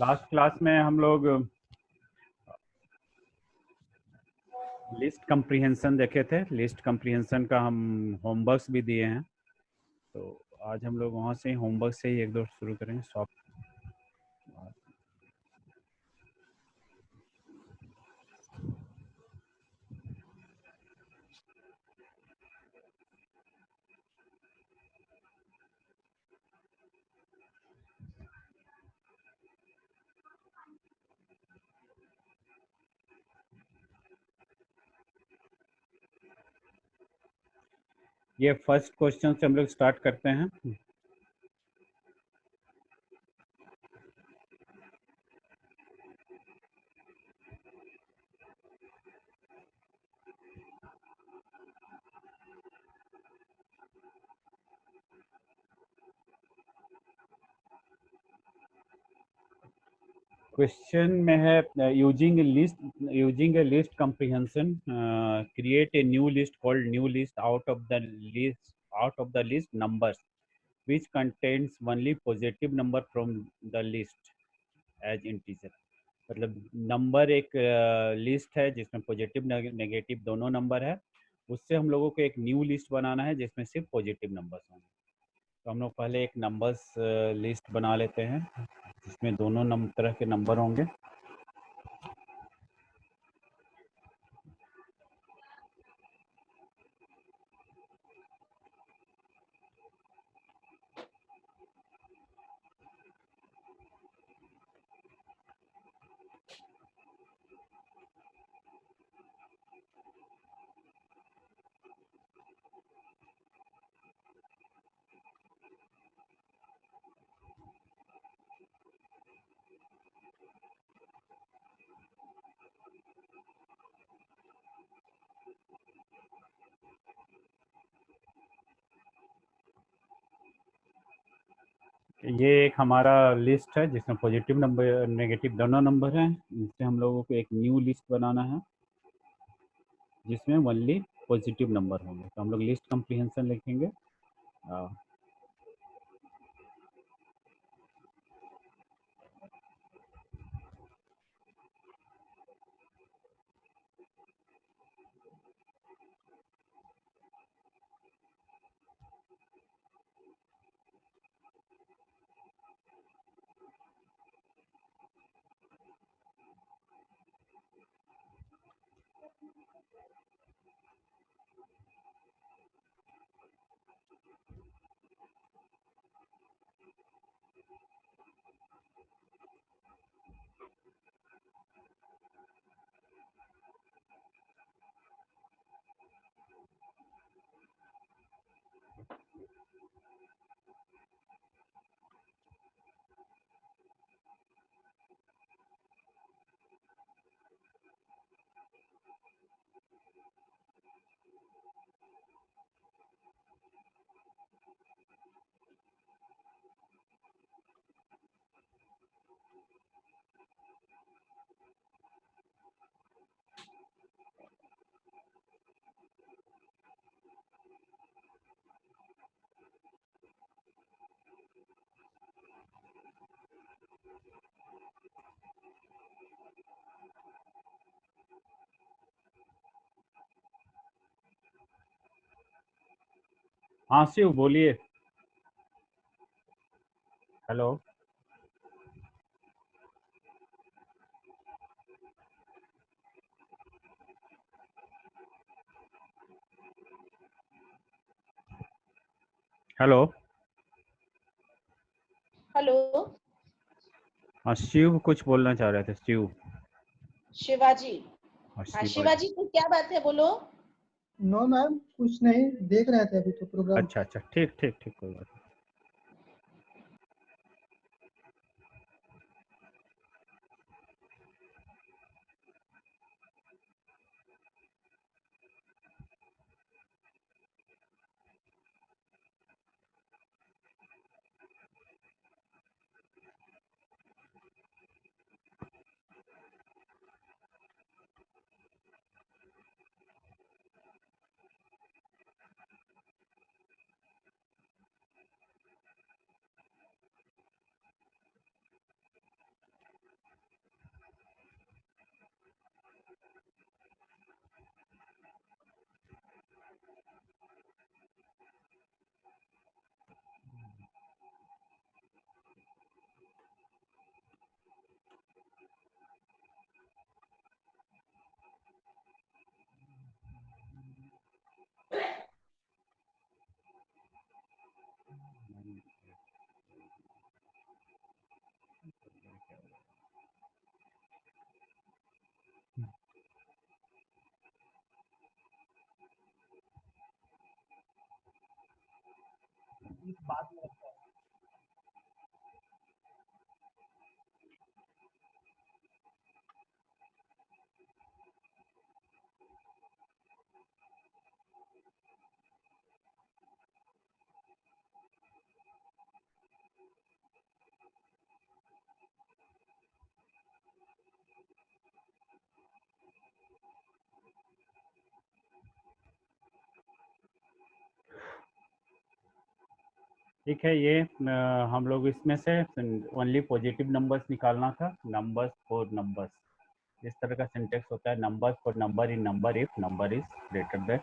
Last class में हम लोग लिस्ट कंप्रीहेंशन देखे थे। लिस्ट कंप्रीहेंशन का हम होमवर्क्स भी दिए हैं, तो आज हम लोग वहाँ से होमवर्क से ही एक दो शुरू करेंगे। सॉफ्ट ये फर्स्ट क्वेश्चन से हम लोग स्टार्ट करते हैं। क्वेश्चन में है using A list comprehension create a new list called new list out of the list numbers which contains only positive number from the list as integer। मतलब number एक list है जिसमें पॉजिटिव नेगेटिव दोनों number है, उससे हम लोगों को एक न्यू लिस्ट बनाना है जिसमें सिर्फ पॉजिटिव नंबर्स होंगे। तो हम लोग पहले एक नंबर्स लिस्ट बना लेते हैं जिसमें दोनों तरह के नंबर होंगे। ये एक हमारा लिस्ट है जिसमें पॉजिटिव नंबर नेगेटिव दोनों नंबर हैं। इससे हम लोगों को एक न्यू लिस्ट बनाना है जिसमें ओनली पॉजिटिव नंबर होंगे। तो हम लोग लिस्ट कंप्रीहेंशन लिखेंगे। हाँ शिव बोलिए। हेलो। हेलो। हेलो। हाँ शिव कुछ बोलना चाह रहे थे। शिव। शिवाजी। हाँ हाँ शिवाजी। शिवाजी, तो क्या बात है, बोलो। नो मैम, कुछ नहीं, देख रहे थे अभी तो प्रोग्राम। अच्छा अच्छा, ठीक ठीक ठीक, कोई बात नहीं। ठीक है, ये हम लोग इसमें से ओनली पॉजिटिव नंबर्स निकालना था, नंबर्स फॉर नंबर्स, इस तरह का सिंटेक्स होता है, numbers for number in number if number is greater than.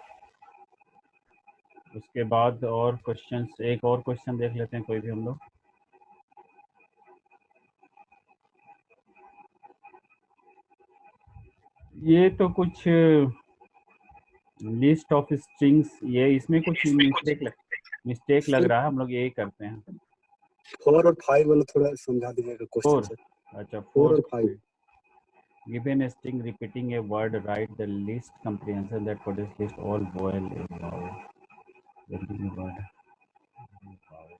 उसके बाद और क्वेश्चंस, एक और क्वेश्चन देख लेते हैं कोई भी हम लोग। ये तो कुछ लिस्ट ऑफ स्ट्रिंग्स, ये इसमें कुछ मिस्टेक लग रहा है, हम लोग यही करते हैं। 4 और 5 वाला थोड़ा समझा दीजिएगा क्वेश्चन 4, से। अच्छा 4 4 और 5 given a string repeating a word, write the list comprehension that for this list all vowel is vowel. Building a word. Vowel.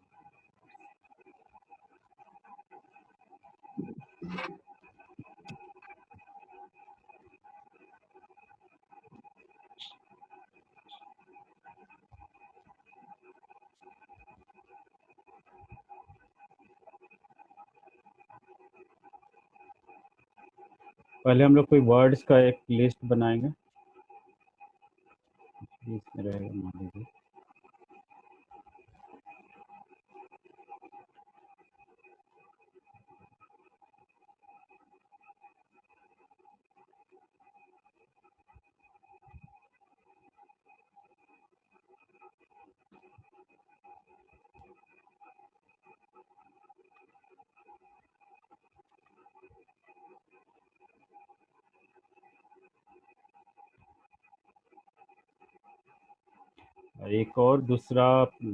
पहले हम लोग कोई वर्ड्स का एक लिस्ट बनाएंगे, इसमें रहेगा मान लीजिए एक और दूसरा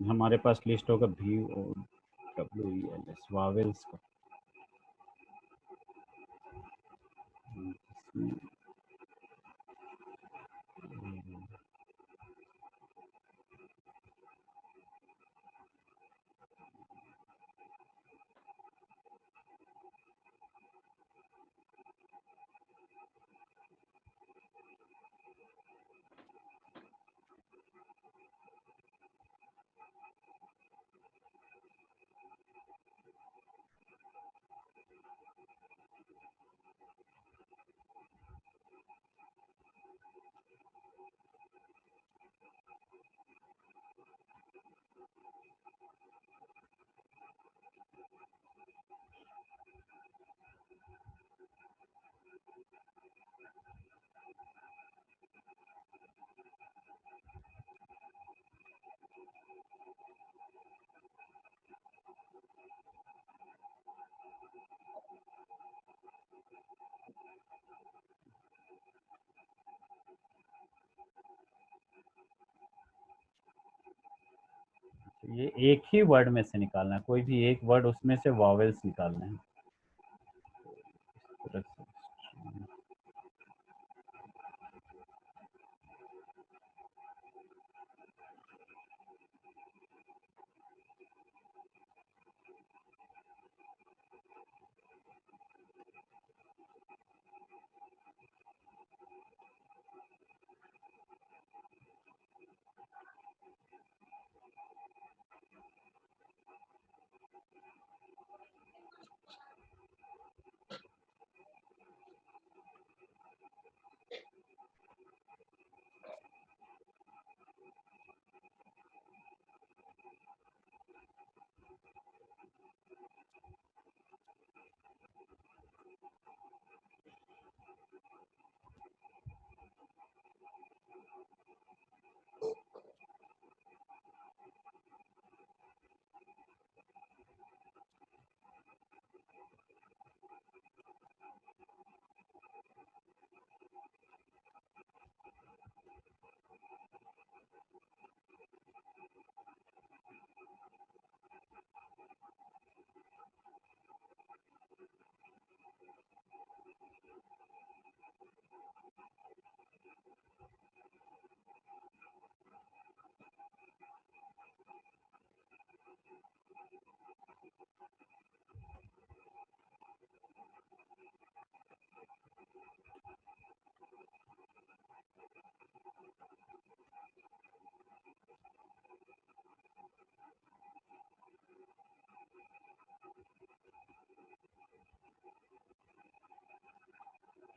हमारे पास लिस्ट होगा VOWELS वावेल्स का। ये एक ही वर्ड में से निकालना है, कोई भी एक वर्ड उसमें से वावेल्स निकालना है। इस तरह से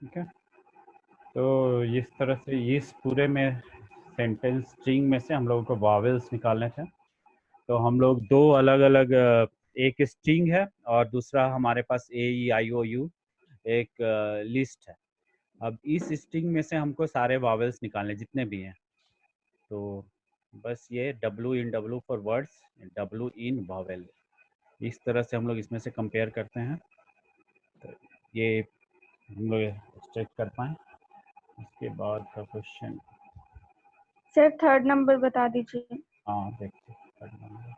ठीक है। तो इस तरह से इस पूरे में सेंटेंस स्ट्रिंग में से हम लोगों को वावेल्स निकालने थे। तो हम लोग दो अलग अलग, एक स्ट्रिंग है और दूसरा हमारे पास AEIOU एक लिस्ट है। अब इस स्ट्रिंग में से हमको सारे वावेल्स निकालने जितने भी हैं। तो बस ये W in W for words, W in Wavell, इस तरह से हम लोग इसमें से कंपेयर करते हैं। तो ये हम लोग चेक कर पाएँ। इसके बाद का क्वेश्चन, सर थर्ड नंबर बता दीजिए। हाँ देखते हैं third number।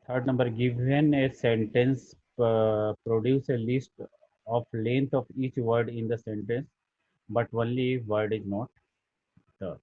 Third number, given a sentence, produce a list of length of each word in the sentence, but only word is not the.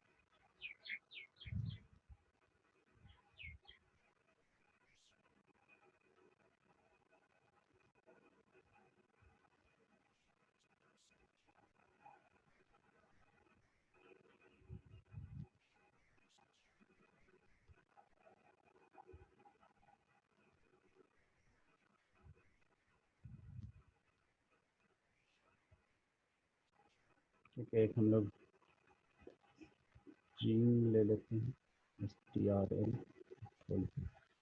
ठीक है, एक हम लोग स्ट्रिंग ले लेते हैं, strl।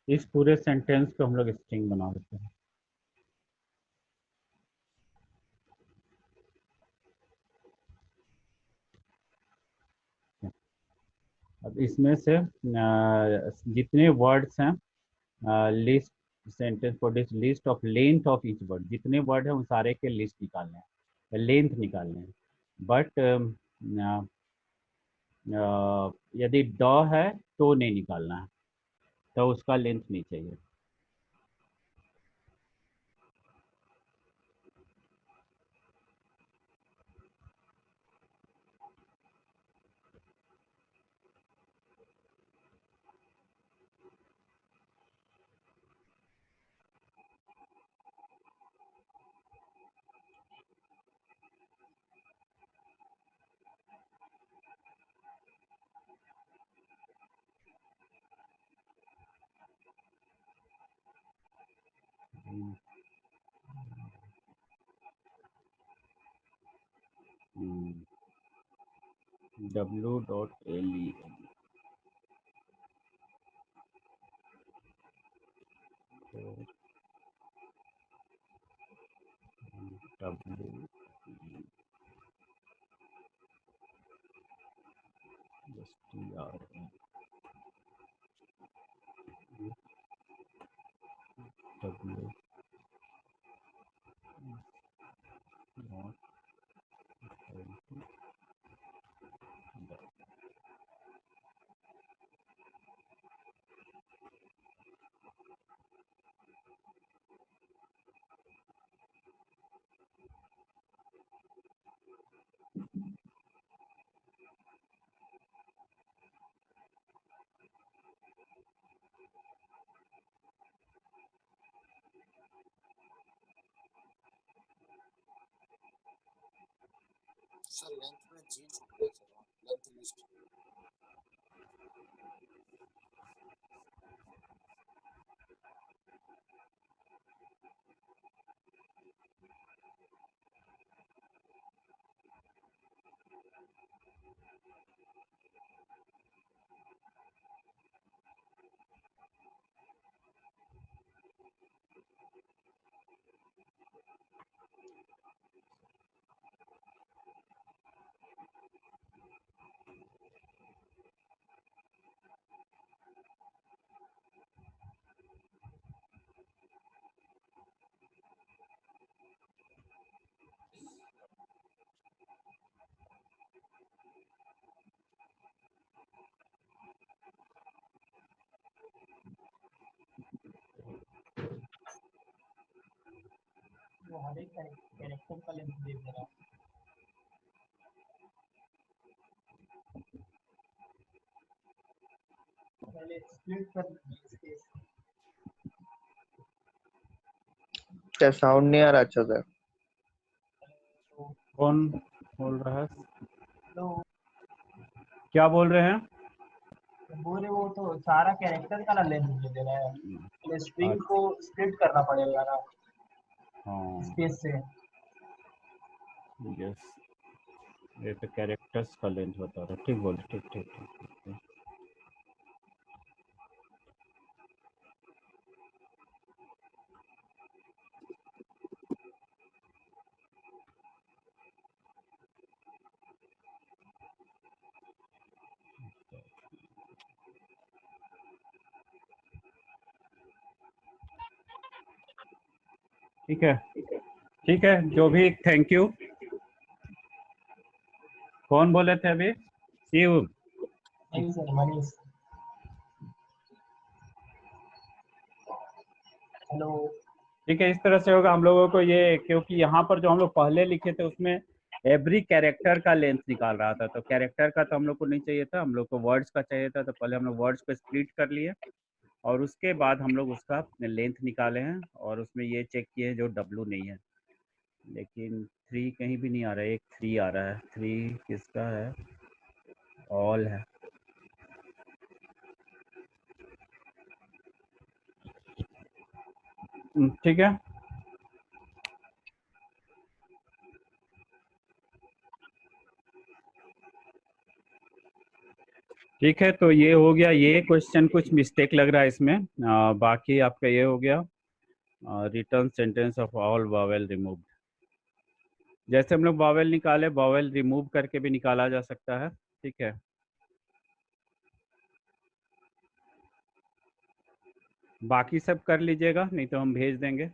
इस पूरे सेंटेंस को हम लोग स्ट्रिंग बना देते हैं। अब इसमें से जितने वर्ड्स हैं, list sentence produce list of length of each word, जितने वर्ड हैं उन सारे के लिस्ट निकालने हैं, लेंथ निकालने हैं। बट यदि ड है तो नहीं निकालना है, तो उसका लेंथ नहीं चाहिए। W.len W W not sir length में जी छूट गई सर, लेंथ लिस्ट। वो हर एक कैरेक्टर का लेंथ दे दे रहा है। पहले स्प्लिट कर दीजिए। क्या साउंड नहीं आ रहा अच्छा सर? कौन बोल रहा है? हेलो, क्या बोल रहे हैं? बोल रहे वो तो सारा कैरेक्टर का ना लेंथ दे दे रहा है, स्ट्रिंग को स्प्लिट करना पड़ेगा ना हाँ स्पेस से। यस, ये तो कैरेक्टर्स का लेंथ बता रहा है। ठीक बोले, ठीक ठीक ठीक ठीक, ठीक। ठीक है, ठीक है, जो भी, थैंक यू। कौन बोले थे अभी? शिव। नहीं सर, मनीष। हेलो। ठीक है, इस तरह से होगा हम लोगों को ये, क्योंकि यहाँ पर जो हम लोग पहले लिखे थे उसमें एवरी कैरेक्टर का लेंथ निकाल रहा था, तो कैरेक्टर का तो हम लोग को नहीं चाहिए था, हम लोग को वर्ड्स का चाहिए था। तो पहले हम लोग वर्ड्स को स्प्लिट कर लिए और उसके बाद हम लोग उसका लेंथ निकाले हैं, और उसमें ये चेक किए जो W नहीं है। लेकिन 3 कहीं भी नहीं आ रहा है, एक 3 आ रहा है। 3 किसका है? ऑल है। ठीक है, ठीक है, तो ये हो गया। ये क्वेश्चन कुछ मिस्टेक लग रहा है इसमें। बाकी आपका ये हो गया, return sentence of all Wavell removed. जैसे हम लोग वावेल निकाले, वावेल रिमूव करके भी निकाला जा सकता है। ठीक है, बाकी सब कर लीजिएगा, नहीं तो हम भेज देंगे।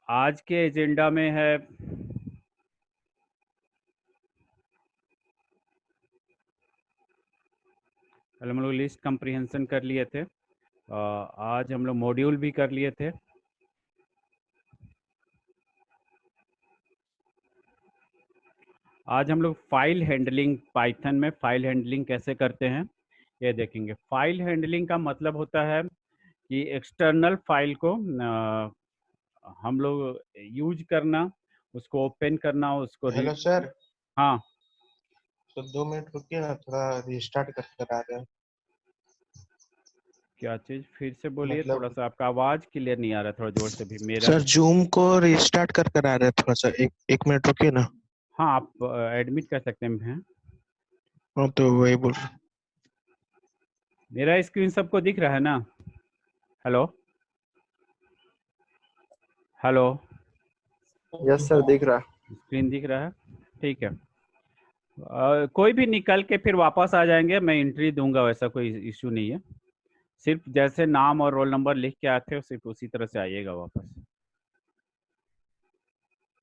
आज के एजेंडा में है कल हम लोग लिस्ट कंप्रीहेंशन कर लिए थे, आज हम लोग मॉड्यूल भी कर लिए थे। आज हम लोग फाइल हैंडलिंग, पाइथन में फाइल हैंडलिंग कैसे करते हैं ये देखेंगे। फाइल हैंडलिंग का मतलब होता है कि एक्सटर्नल फाइल को हम लोग यूज करना, उसको ओपन करना, उसको हेलो सर, हाँ, तो 2 मिनट रुकिए ना, थोड़ा रिस्टार्ट कर आ रहे हैं। क्या चीज? फिर से बोलिए, मतलब थोड़ा सा आपका आवाज क्लियर नहीं आ रहा, थोड़ा जोर से भी। मेरा सर जूम को रिस्टार्ट कर आ रहे हैं, थोड़ा सा एक मिनट रुकिए ना। हाँ, आप एडमिट कर सकते हैं। हाँ तो वही बोल। मेरा स्क्रीन सबको दिख रहा है ना? हेलो, हेलो, यस सर, दिख रहा। स्क्रीन दिख रहा है? ठीक है। कोई भी निकल के फिर वापस आ जाएंगे, मैं एंट्री दूंगा, वैसा कोई इशू नहीं है। सिर्फ जैसे नाम और रोल नंबर लिख के आते हो, सिर्फ उसी तरह से आइएगा वापस।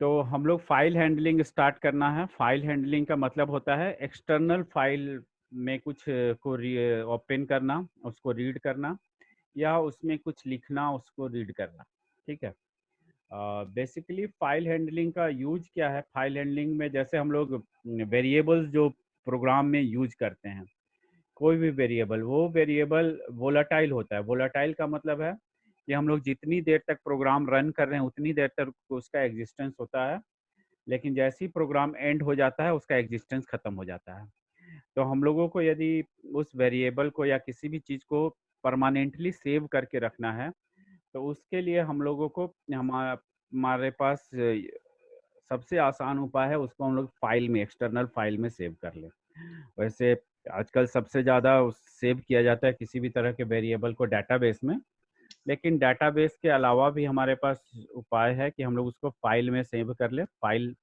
तो हम लोग फाइल हैंडलिंग स्टार्ट करना है। फाइल हैंडलिंग का मतलब होता है एक्सटर्नल फाइल में कुछ को ओपन करना, उसको रीड करना, या उसमें कुछ लिखना, उसको रीड करना। ठीक है, बेसिकली फाइल हैंडलिंग का यूज क्या है? फाइल हैंडलिंग में जैसे हम लोग वेरिएबल्स जो प्रोग्राम में यूज करते हैं, कोई भी वेरिएबल, वो वेरिएबल वोलाटाइल होता है। वोलाटाइल का मतलब है कि हम लोग जितनी देर तक प्रोग्राम रन कर रहे हैं उतनी देर तक उसका एग्जिस्टेंस होता है, लेकिन जैसे ही प्रोग्राम एंड हो जाता है उसका एग्जिस्टेंस खत्म हो जाता है। तो हम लोगों को यदि उस वेरिएबल को या किसी भी चीज़ को परमानेंटली सेव करके रखना है, तो उसके लिए हम लोगों को हमारे पास सबसे आसान उपाय है, उसको हम लोग फाइल में, एक्सटर्नल फाइल में सेव कर लें। वैसे आजकल सबसे ज़्यादा सेव किया जाता है किसी भी तरह के वेरिएबल को डाटाबेस में, लेकिन डाटाबेस के अलावा भी हमारे पास उपाय है कि हम लोग उसको फाइल में सेव कर ले। फाइल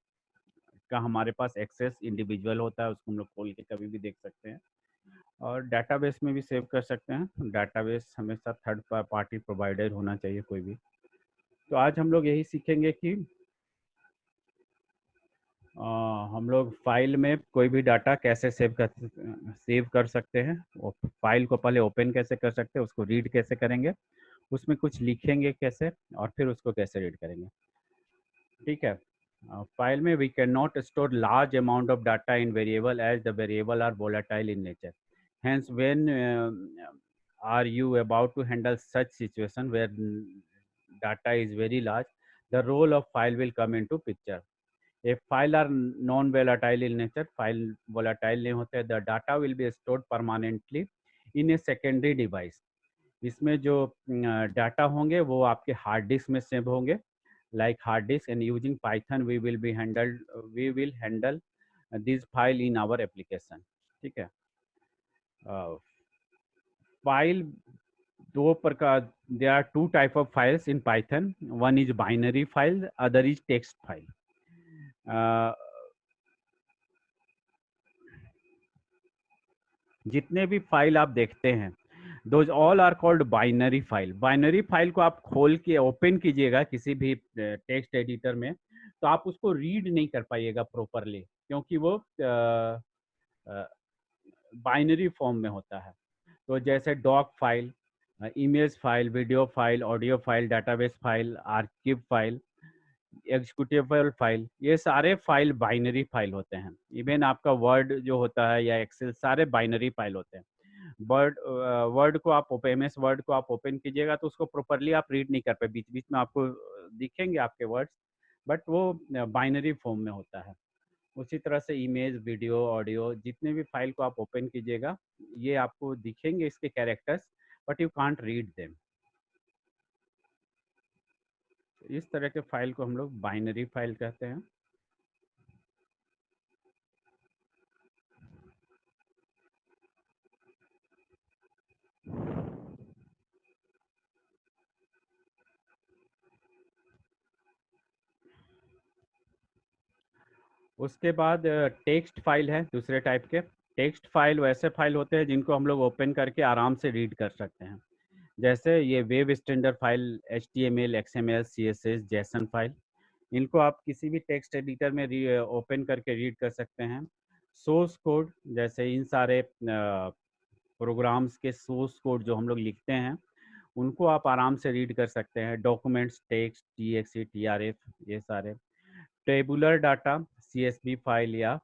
का हमारे पास एक्सेस इंडिविजुअल होता है, उसको हम लोग खोल के कभी भी देख सकते हैं, और डाटाबेस में भी सेव कर सकते हैं। डाटाबेस हमेशा थर्ड पार्टी प्रोवाइडर होना चाहिए कोई भी। तो आज हम लोग यही सीखेंगे कि हम लोग फाइल में कोई भी डाटा कैसे सेव कर सकते हैं। वो फाइल को पहले ओपन कैसे कर सकते हैं, उसको रीड कैसे करेंगे, उसमें कुछ लिखेंगे कैसे, और फिर उसको कैसे रीड करेंगे। ठीक है, फाइल में we can not store large amount of data in variable as the variable are volatile in nature. Hence, when are you about to handle such situation where data is very large, the role of file will come into picture. A file are non volatile in nature, file volatile नहीं होते. The data will be stored permanently in a secondary device. इसमें जो data होंगे वो आपके hard disk में save होंगे, like hard disk, and using Python we will handle this file in our application. ठीक है. फाइल दो प्रकार, there are two type of files in Python. One is binary file, other is text file. जितने भी file आप देखते हैं those all are called binary file. Binary file को आप खोल के ओपन कीजिएगा किसी भी टेक्स्ट एडिटर में, तो आप उसको रीड नहीं कर पाइएगा प्रॉपरली, क्योंकि वो बाइनरी फॉर्म में होता है. तो जैसे doc file, image file, video file, audio file, database file, आर्किव file, executable file, ये सारे फाइल बाइनरी फाइल होते हैं. इवन आपका वर्ड जो होता है या एक्सेल, सारे बाइनरी फाइल होते हैं. वर्ड को आप MS वर्ड को आप ओपन कीजिएगा तो उसको प्रॉपरली आप रीड नहीं कर पाए, बीच बीच में आपको दिखेंगे आपके वर्ड्स, बट वो बाइनरी फॉर्म में होता है. उसी तरह से इमेज, वीडियो, ऑडियो, जितने भी फाइल को आप ओपन कीजिएगा ये आपको दिखेंगे इसके characters, but you can't read them. इस तरह के फाइल को हम लोग बाइनरी फाइल कहते हैं. उसके बाद टेक्स्ट फाइल है दूसरे टाइप के. टेक्स्ट फाइल वैसे फाइल होते हैं जिनको हम लोग ओपन करके आराम से रीड कर सकते हैं. जैसे ये web standard file, HTML, XML, CSS, JSON file, इनको आप किसी भी टेक्स्ट एडिटर में ओपन करके रीड कर सकते हैं. सोर्स कोड, जैसे इन सारे प्रोग्राम्स के सोर्स कोड जो हम लोग लिखते हैं उनको आप आराम से रीड कर सकते हैं. डॉक्यूमेंट्स, टेक्स्ट, TXT, TRF, ये सारे. टेबुलर डाटा, CSV फाइल या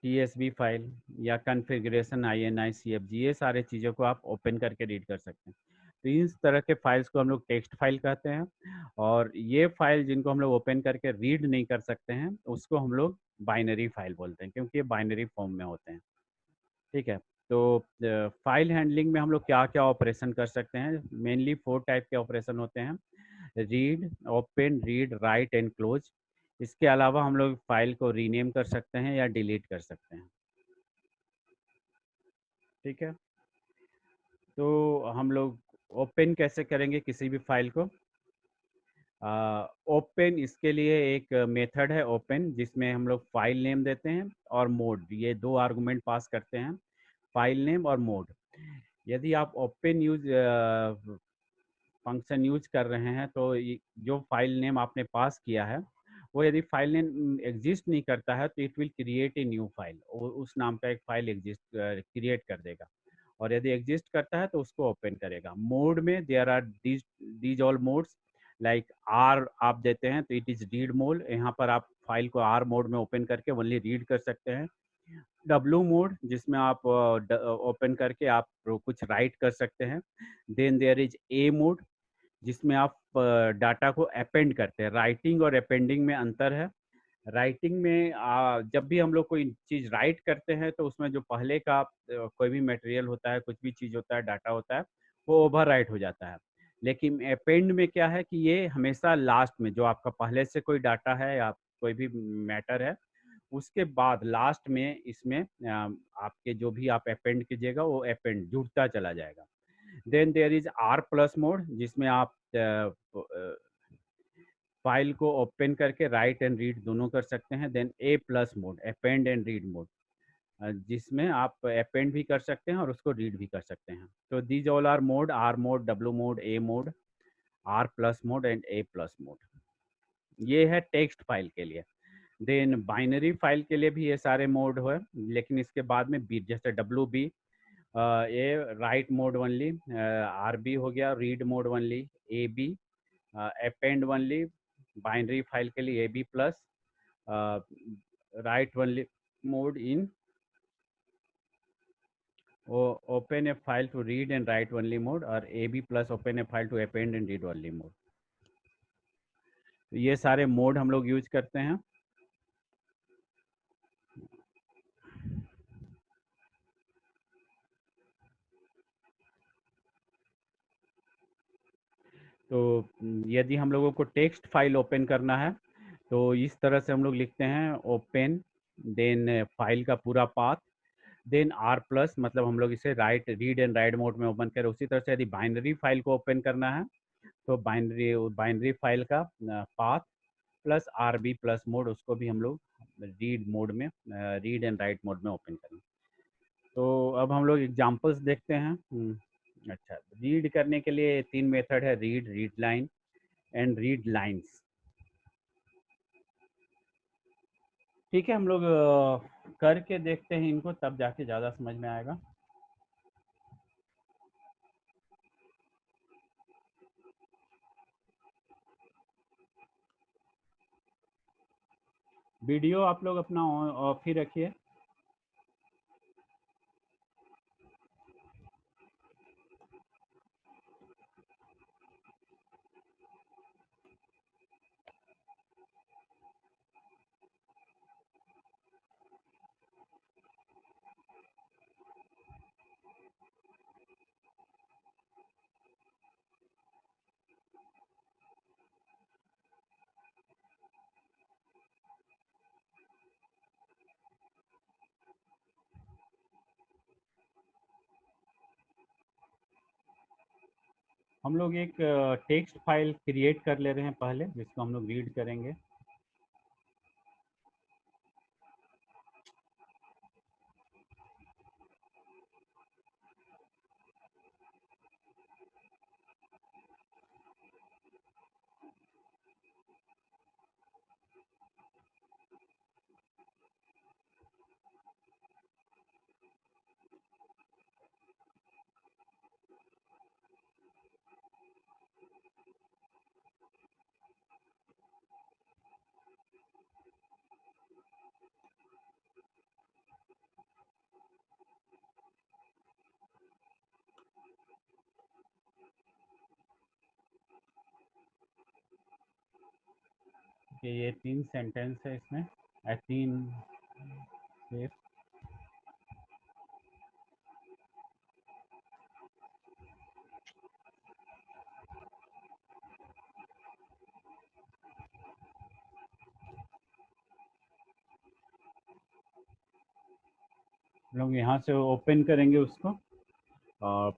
TSV फाइल या कॉन्फ़िगरेशन, INI, CFG, ये सारे चीज़ों को आप ओपन करके रीड कर सकते हैं. तो इस तरह के फाइल्स को हम लोग टेक्स्ट फाइल कहते हैं. और ये फाइल जिनको हम लोग ओपन करके रीड नहीं कर सकते हैं उसको हम लोग बाइनरी फाइल बोलते हैं, क्योंकि ये बाइनरी फॉर्म में होते हैं. ठीक है. तो फाइल हैंडलिंग में हम लोग क्या क्या ऑपरेशन कर सकते हैं? मेनली 4 टाइप के ऑपरेशन होते हैं: read, open, read, right and close. इसके अलावा हम लोग फाइल को रीनेम कर सकते हैं या डिलीट कर सकते हैं. ठीक है. तो हम लोग ओपन कैसे करेंगे किसी भी फाइल को? ओपन, इसके लिए एक मेथड है ओपन, जिसमें हम लोग फाइल नेम देते हैं और मोड, ये 2 आर्गुमेंट पास करते हैं, फाइल नेम और मोड. यदि आप ओपन फंक्शन यूज कर रहे हैं तो जो फाइल नेम आपने पास किया है वो यदि फाइल नेम एग्जिस्ट नहीं करता है तो it will create a new file, उस नाम का एक फाइल एग्जिस्ट क्रिएट कर देगा. और यदि एग्जिस्ट करता है तो उसको ओपन करेगा. मोड में there are these all modes, like R आप देते हैं तो इट इज रीड मोड, यहाँ पर आप फाइल को R मोड में ओपन करके ओनली रीड कर सकते हैं. W मोड, जिसमें आप ओपन करके आप कुछ राइट कर सकते हैं. Then there is A mode, जिसमें आप डाटा को अपेंड करते हैं. राइटिंग और अपेंडिंग में अंतर है. राइटिंग में जब भी हम लोग कोई चीज़ राइट करते हैं तो उसमें जो पहले का कोई भी मटेरियल होता है, कुछ भी चीज़ होता है, डाटा होता है, वो ओवर राइट हो जाता है. लेकिन अपेंड में क्या है कि ये हमेशा लास्ट में जो आपका पहले से कोई डाटा है या कोई भी मैटर है उसके बाद लास्ट में इसमें आपके जो भी आप अपेंड कीजिएगा वो अपेंड जुड़ता चला जाएगा. Then there is R+ mode, जिसमें आप फाइल को ओपन करके राइट एंड रीड दोनों कर सकते हैं. Then A+ mode, append and read mode, जिसमें आप अपेंड भी कर सकते हैं और उसको रीड भी कर सकते हैं. तो these all are mode: R mode, W mode, A mode, R+ mode and A+ mode. ये है टेक्स्ट फाइल के लिए. देन बाइनरी फाइल के लिए भी ये सारे मोड है, लेकिन इसके बाद में बी, जैसे WB, ये राइट मोड ओनली, RB हो गया read mode only, AB append only, binary file के लिए AB+, right only mode in open a file to read and write only mode, or AB+ open a file to append and read only mode. तो ये सारे mode हम लोग use करते हैं। तो यदि हम लोगों को टेक्स्ट फाइल ओपन करना है तो इस तरह से हम लोग लिखते हैं ओपन, देन फाइल का पूरा पाथ, देन आर प्लस, मतलब हम लोग इसे right read and write mode में ओपन करें। उसी तरह से यदि बाइनरी फाइल को ओपन करना है तो बाइनरी फाइल का path plus R B plus mode, उसको भी हम लोग रीड मोड में, रीड एंड राइट मोड में ओपन करें। तो अब हम लोग एग्जांपल्स देखते हैं। अच्छा, रीड करने के लिए 3 मेथड है, read, read line and read lines. ठीक है, हम लोग करके देखते हैं इनको, तब जाके ज़्यादा समझ में आएगा। वीडियो आप लोग अपना ऑफ ही रखिए। हम लोग एक टेक्स्ट फाइल क्रिएट कर ले रहे हैं पहले, जिसको हम लोग रीड करेंगे। कि ये 3 सेंटेंस है इसमें, 3 से लोग यहाँ से ओपन करेंगे उसको। और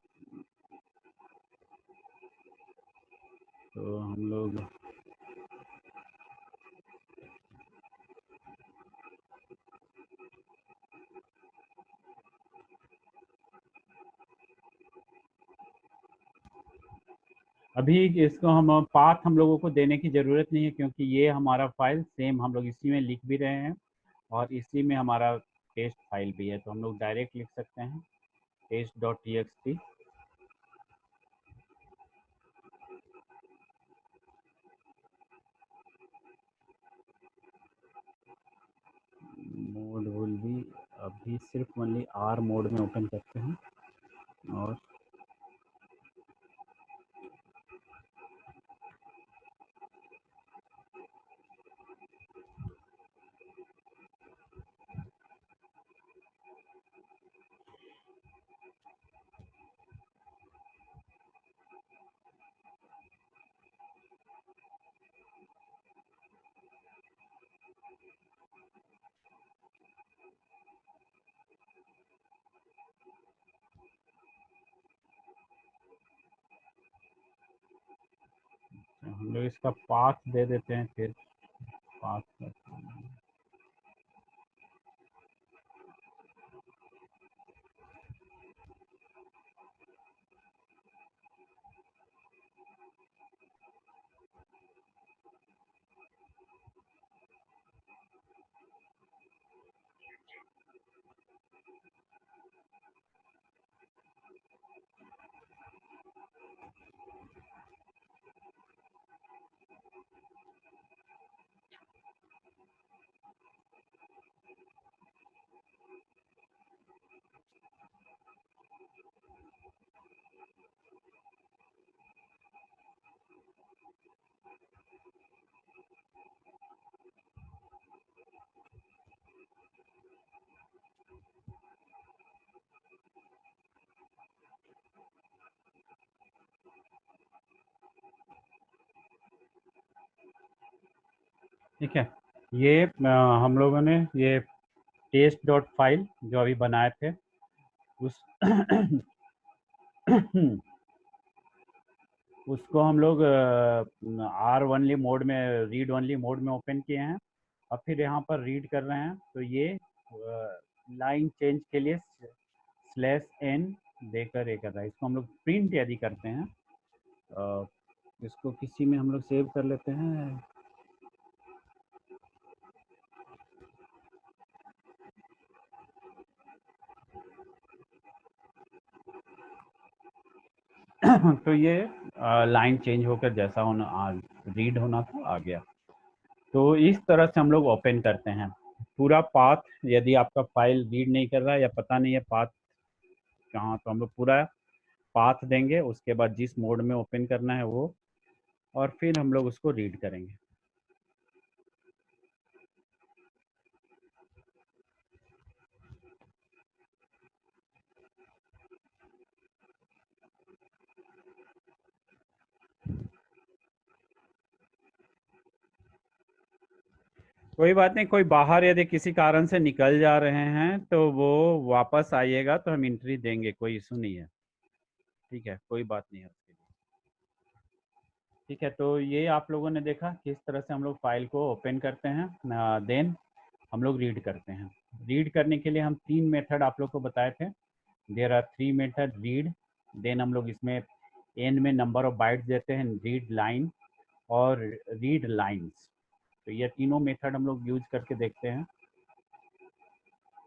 तो हम लोग अभी इसको हम पाथ हम लोगों को देने की ज़रूरत नहीं है, क्योंकि ये हमारा फाइल सेम हम लोग इसी में लिख भी रहे हैं और इसी में हमारा टेस्ट फाइल भी है। तो हम लोग डायरेक्ट लिख सकते हैं test.txt। मोड विल भी, अभी सिर्फ ओनली आर मोड में ओपन करते हैं। और हम लोग इसका पाथ दे देते हैं, फिर पाथ करते हैं। ठीक है। ये हम लोगों ने ये टेस्ट डॉट फाइल जो अभी बनाए थे उस उसको हम लोग आर ओनली मोड में, रीड ओनली मोड में ओपन किए हैं और फिर यहाँ पर रीड कर रहे हैं। तो ये लाइन चेंज के लिए /n देकर ये कर रहा है। इसको हम लोग प्रिंट यदि करते हैं, इसको किसी में हम लोग सेव कर लेते हैं। तो ये लाइन चेंज होकर जैसा होना रीड होना था आ गया। तो इस तरह से हम लोग ओपन करते हैं। पूरा पाथ यदि आपका फाइल रीड नहीं कर रहा है या पता नहीं है पाथ कहाँ, तो हम लोग पूरा पाथ देंगे, उसके बाद जिस मोड में ओपन करना है वो, और फिर हम लोग उसको रीड करेंगे। कोई बात नहीं, कोई बाहर यदि किसी कारण से निकल जा रहे हैं तो वो वापस आइएगा तो हम एंट्री देंगे, कोई इशू नहीं है। ठीक है, कोई बात नहीं है उसके लिए। ठीक है, तो ये आप लोगों ने देखा किस तरह से हम लोग फाइल को ओपन करते हैं, देन हम लोग रीड करते हैं। रीड करने के लिए हम 3 मेथड आप लोग को बताए थे। There are 3 method read, then हम लोग इसमें एन में नंबर ऑफ बाइट्स देते हैं, रीड लाइन और रीड लाइंस। तो ये तीनों मेथड हम लोग यूज करके देखते हैं।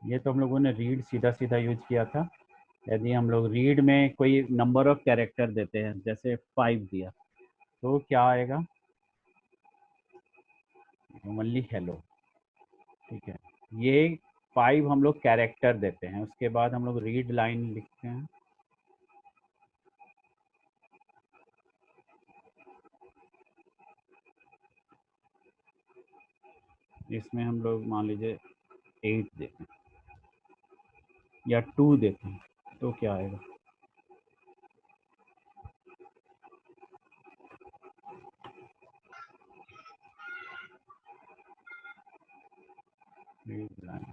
ये तो हम लोगों ने रीड सीधा सीधा यूज किया था। यदि हम लोग रीड में कोई नंबर ऑफ कैरेक्टर देते हैं, जैसे 5 दिया, तो क्या आएगा, ओनली हेलो। ठीक है, ये 5 हम लोग कैरेक्टर देते हैं। उसके बाद हम लोग रीड लाइन लिखते हैं। इसमें हम लोग मान लीजिए 8 देते हैं या 2 देते हैं, तो क्या आएगा, रीड लाइन।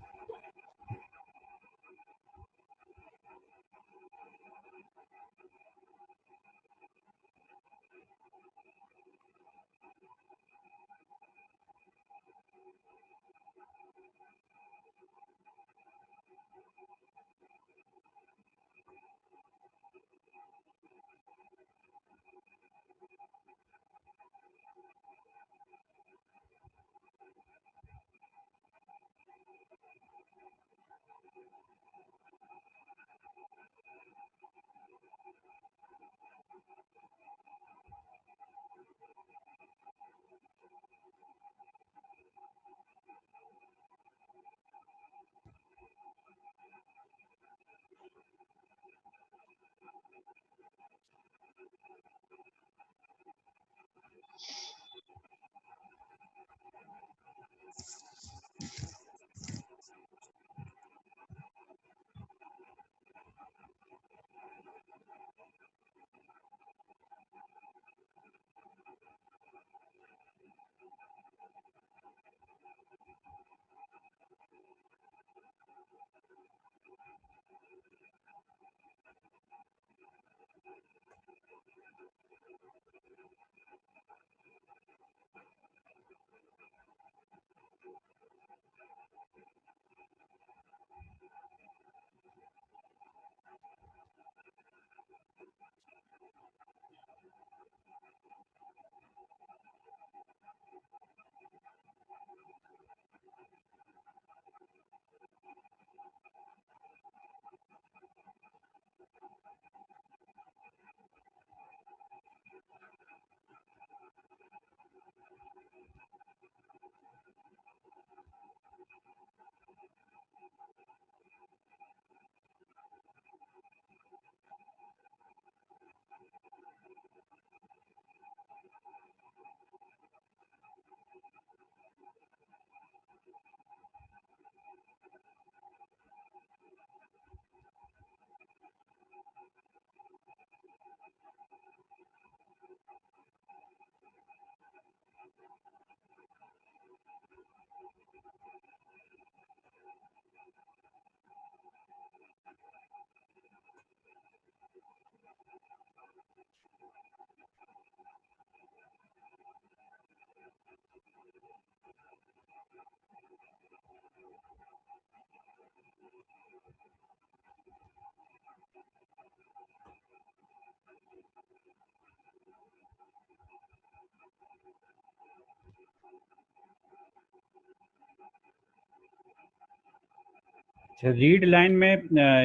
अच्छा, रीड लाइन में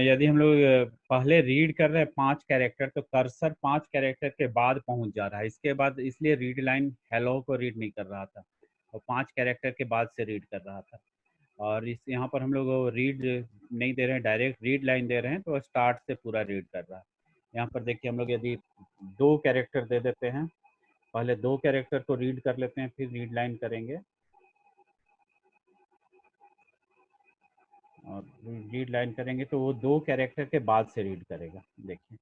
यदि हम लोग पहले रीड कर रहे हैं 5 कैरेक्टर, तो कर्सर 5 कैरेक्टर के बाद पहुंच जा रहा है, इसके बाद, इसलिए रीड लाइन हेलो को रीड नहीं कर रहा था और 5 कैरेक्टर के बाद से रीड कर रहा था। और इस यहाँ पर हम लोग रीड नहीं दे रहे हैं, डायरेक्ट रीड लाइन दे रहे हैं, तो स्टार्ट से पूरा रीड कर रहा है। यहाँ पर देखिए हम लोग यदि 2 कैरेक्टर दे देते हैं, पहले 2 कैरेक्टर को रीड कर लेते हैं, फिर रीड लाइन करेंगे और रीड लाइन करेंगे तो वो 2 कैरेक्टर के बाद से रीड करेगा। देखिए,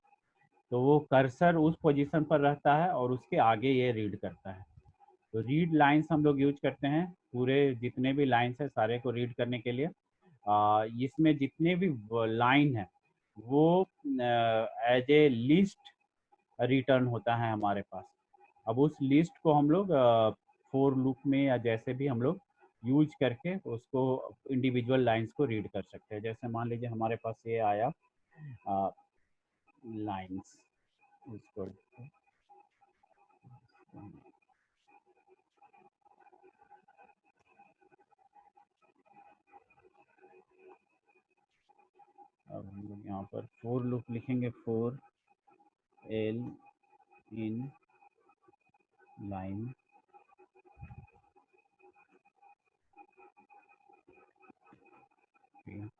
तो वो कर्सर उस पोजीशन पर रहता है और उसके आगे ये रीड करता है। तो रीड लाइंस हम लोग यूज करते हैं पूरे जितने भी लाइंस है सारे को रीड करने के लिए। इसमें जितने भी लाइन है वो एज ए लिस्ट रिटर्न होता है हमारे पास। अब उस लिस्ट को हम लोग फोर लूप में या जैसे भी हम लोग यूज करके उसको इंडिविजुअल लाइंस को रीड कर सकते हैं। जैसे मान लीजिए हमारे पास ये आया लाइंस, इसको अब हम लोग यहाँ पर फोर लूप लिखेंगे, four L in line L.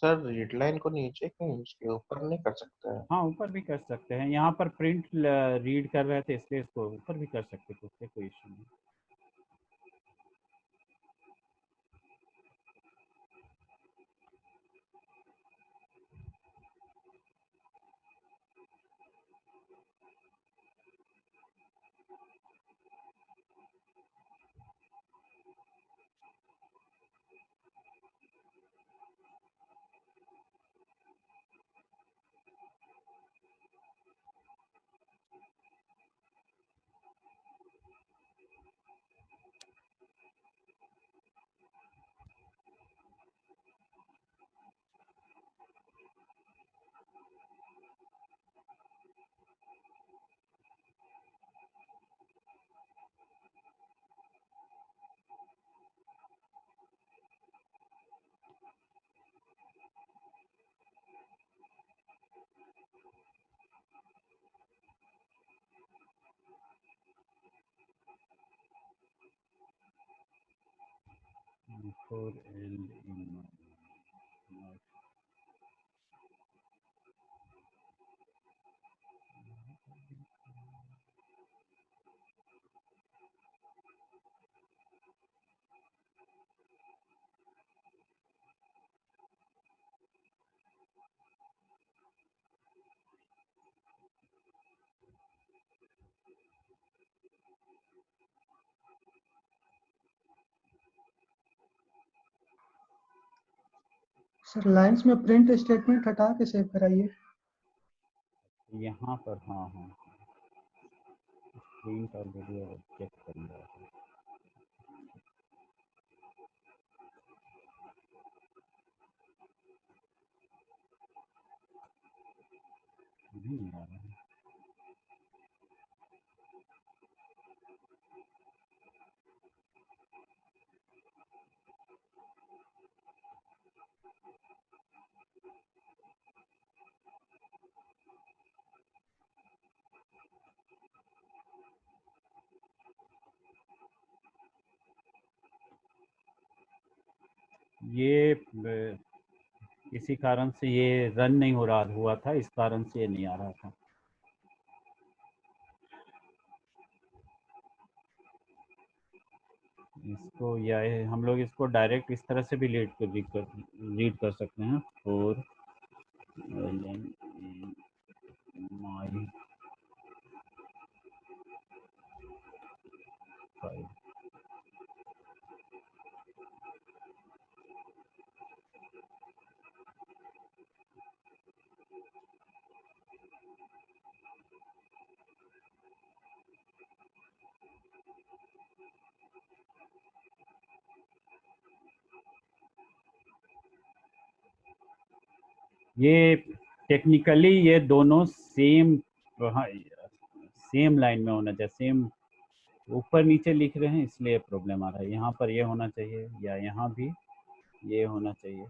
Sir read line को नीचे क्यों उसके ऊपर नहीं कर सकते हैं? हाँ, ऊपर भी कर सकते हैं, यहाँ पर प्रिंट रीड कर रहे थे इसलिए इसको ऊपर भी कर सकते थे, उससे कोई इशू नहीं। फोर एल इन सर लाइंस में प्रिंट स्टेटमेंट हटा के सेव कराइए। यहाँ पर, हाँ हाँ, प्रिंट और वीडियो चेक करेंगे। नहीं आ रहा है। ये किसी कारण से ये रन नहीं हो रहा हुआ था, इस कारण से ये नहीं आ रहा था। इसको या हम लोग इसको डायरेक्ट इस तरह से भी रीड कर सकते हैं। फोर माई 5। ये टेक्निकली ये दोनों सेम लाइन में होना चाहिए, सेम ऊपर नीचे लिख रहे हैं इसलिए प्रॉब्लम आ रहा है। यहाँ पर ये होना चाहिए या यहाँ भी ये होना चाहिए।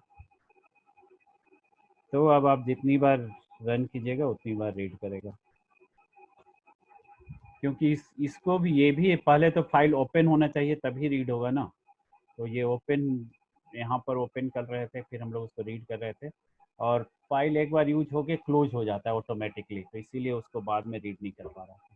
तो अब आप जितनी बार रन कीजिएगा उतनी बार रीड करेगा, क्योंकि इसको भी ये भी पहले तो फाइल ओपन होना चाहिए तभी रीड होगा ना। तो ये ओपन यहाँ पर ओपन कर रहे थे, फिर हम लोग उसको रीड कर रहे थे, और फाइल एक बार यूज होके क्लोज हो जाता है ऑटोमेटिकली, तो इसीलिए उसको बाद में रीड नहीं कर पा रहा था।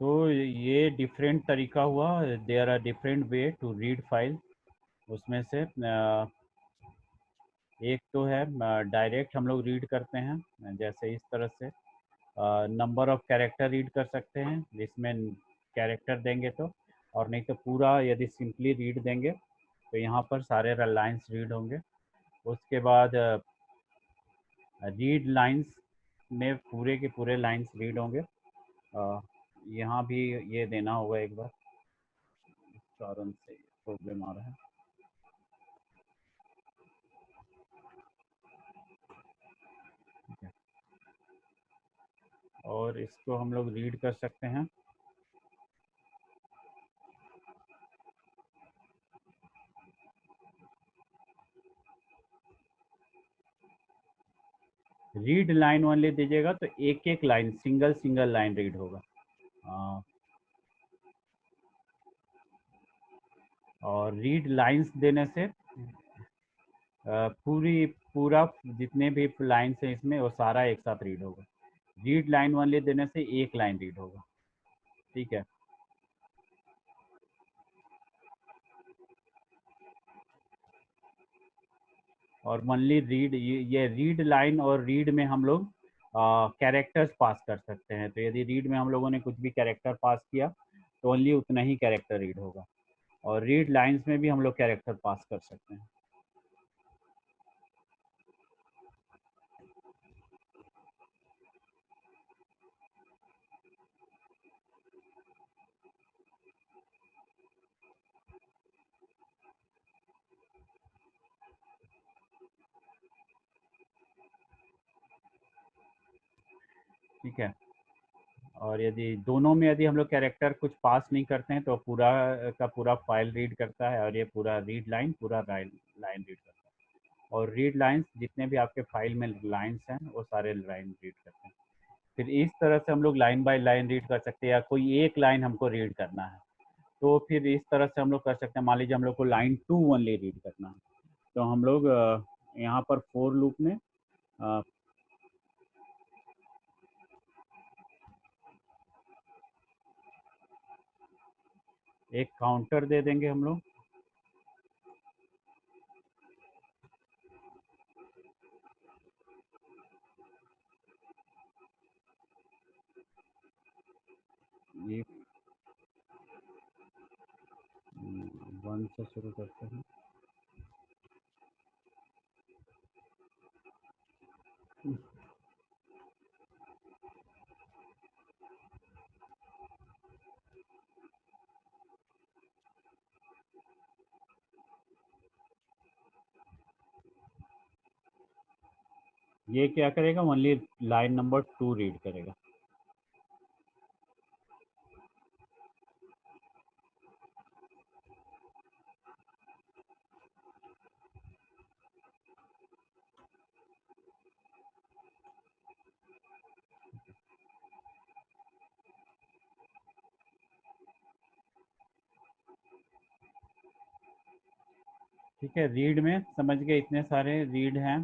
तो ये डिफरेंट तरीका हुआ, there are different way to read file. उसमें से एक तो है डायरेक्ट हम लोग रीड करते हैं, जैसे इस तरह से नंबर ऑफ कैरेक्टर रीड कर सकते हैं, जिसमें कैरेक्टर देंगे तो, और नहीं तो पूरा यदि सिंपली रीड देंगे तो यहाँ पर सारे लाइंस रीड होंगे। उसके बाद रीड लाइंस में पूरे के पूरे लाइंस रीड होंगे। यहाँ भी ये देना होगा एक बार, इस कारण से प्रॉब्लम आ रहा है। ठीक है, और इसको हम लोग रीड कर सकते हैं। रीड लाइन ओनली दीजिएगा तो एक एक लाइन सिंगल लाइन रीड होगा। और रीड लाइंस देने से पूरा जितने भी लाइंस हैं इसमें वो सारा एक साथ रीड होगा। रीड लाइन ओनली देने से एक लाइन रीड होगा। ठीक है, और ओनली रीड, ये रीड लाइन और रीड में हम लोग कैरेक्टर्स पास कर सकते हैं। तो यदि रीड में हम लोगों ने कुछ भी कैरेक्टर पास किया तो ओनली उतना ही कैरेक्टर रीड होगा, और रीड लाइंस में भी हम लोग कैरेक्टर पास कर सकते हैं। ठीक है, और यदि दोनों में यदि हम लोग कैरेक्टर कुछ पास नहीं करते हैं तो पूरा का पूरा फाइल रीड करता है, और ये पूरा रीड लाइन पूरा लाइन रीड करता है। और रीड लाइंस जितने भी आपके फाइल में लाइंस हैं वो सारे लाइन रीड करते हैं। फिर इस तरह से हम लोग लाइन बाय लाइन रीड कर सकते हैं, या कोई एक लाइन हमको रीड करना है तो फिर इस तरह से हम लोग कर सकते हैं। मान लीजिए हम लोग को लाइन 2 ओनली रीड करना है, तो हम लोग यहाँ पर फोर लूप में एक काउंटर दे देंगे हम लोग। ये 1 से शुरू करते हैं। ये क्या करेगा, ओनली लाइन नंबर 2 रीड करेगा। ठीक है, रीड में समझ गए, इतने सारे रीड हैं।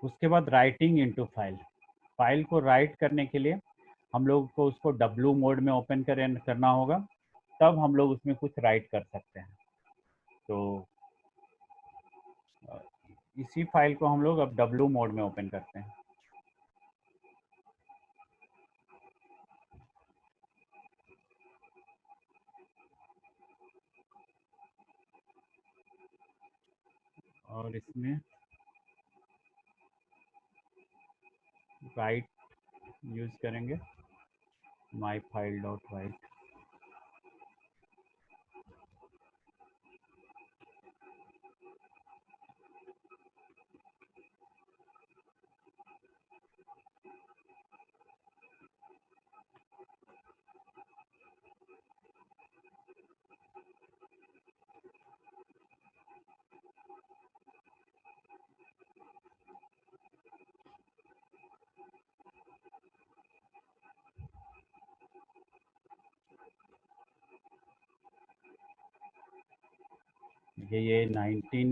उसके बाद राइटिंग इनटू फाइल। फाइल को राइट करने के लिए हम लोग को उसको W मोड में ओपन करना होगा, तब हम लोग उसमें कुछ राइट कर सकते हैं। तो इसी फाइल को हम लोग अब W मोड में ओपन करते हैं। और इसमें राइट यूज करेंगे, माई फाइल डॉट राइट। ये 19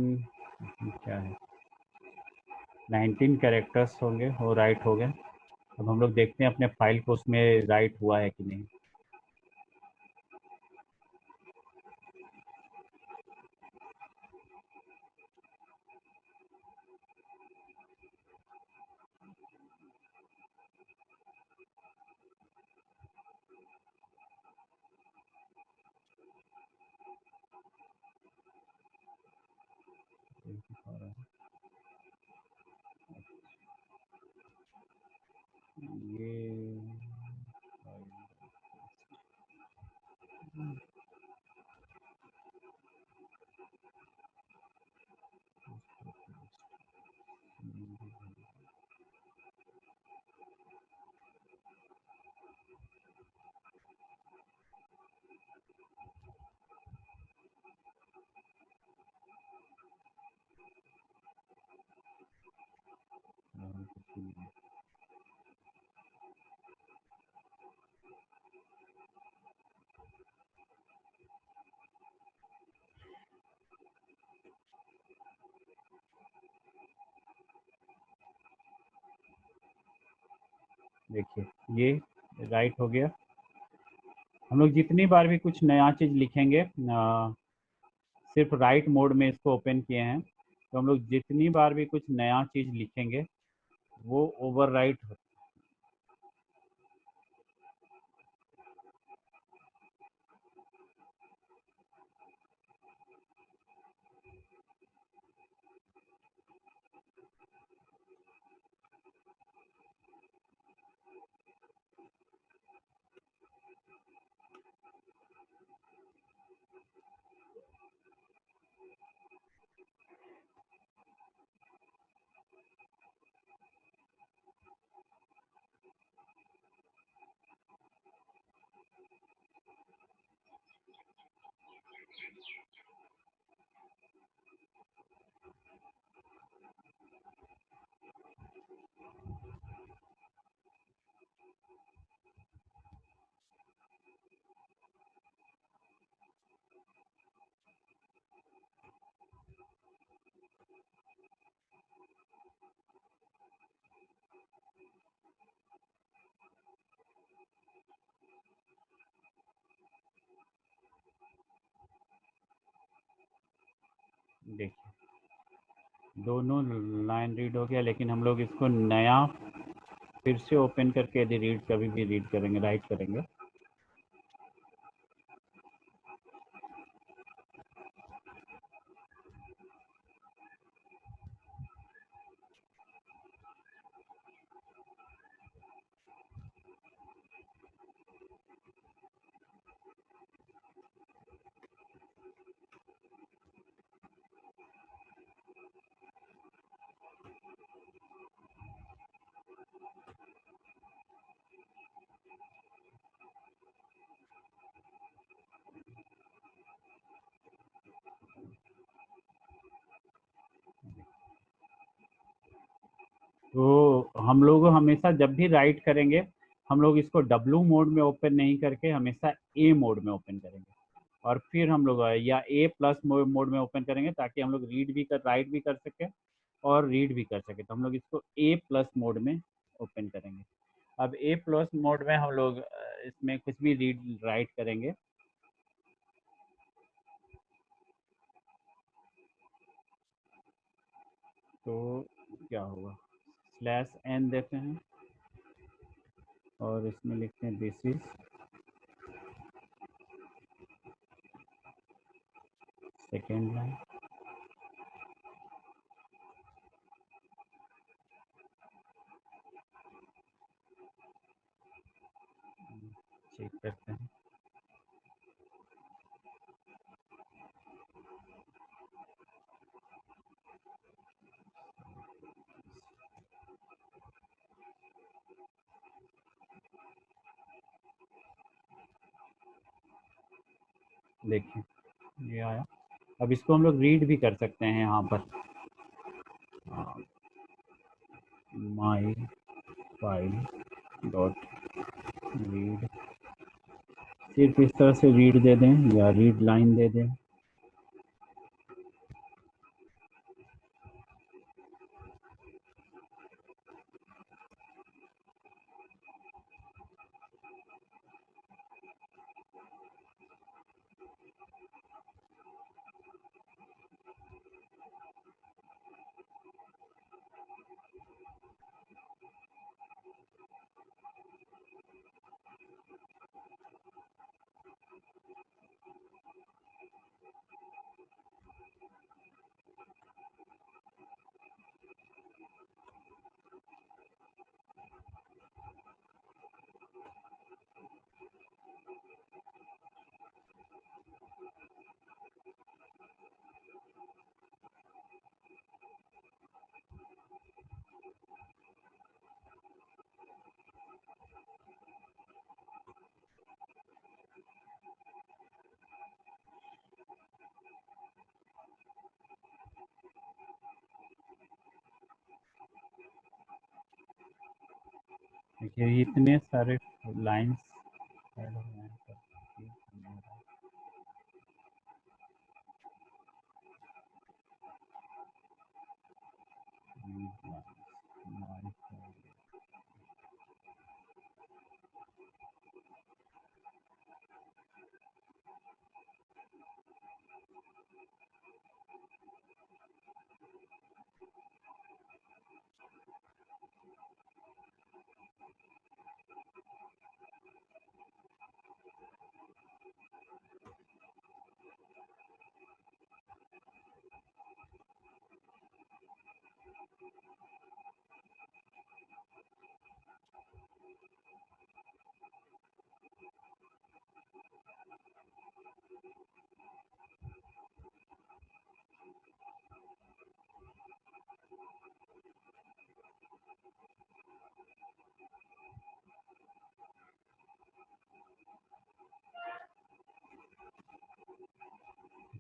क्या है, 19 कैरेक्टर्स होंगे, वो राइट हो गए। अब हम लोग देखते हैं अपने फाइल को उसमें राइट हुआ है कि नहीं। ये देखिए ये राइट हो गया। हम लोग जितनी बार भी कुछ नया चीज़ लिखेंगे, सिर्फ राइट मोड में इसको ओपन किए हैं, तो हम लोग जितनी बार भी कुछ नया चीज़ लिखेंगे वो ओवरराइट देखिए दोनों लाइन रीड हो गया, लेकिन हम लोग इसको नया फिर से ओपन करके यदि रीड कभी भी रीड करेंगे, राइट करेंगे, तो हम लोग हमेशा जब भी राइट करेंगे हम लोग इसको W मोड में ओपन नहीं करके हमेशा A मोड में ओपन करेंगे, और फिर हम लोग या A+ मोड में ओपन करेंगे, ताकि हम लोग रीड भी कर राइट भी कर सकें और रीड भी कर सके। तो हम लोग इसको ए प्लस मोड में ओपन करेंगे। अब ए प्लस मोड में हम लोग इसमें कुछ भी रीड राइट करेंगे। तो क्या होगा, स्लैश एन देते हैं और इसमें लिखते हैं this is second line. Check करते हैं। देखिए ये आया। अब इसको हम लोग रीड भी कर सकते हैं यहाँ पर, माई फाइल डॉट रीड, सिर्फ इस तरह से रीड दे दें या रीड लाइन दे दें। देखिए इतने सारे लाइंस ऐड हो रहे हैं पर ठीक नहीं हो रहा है। Read lines, my file।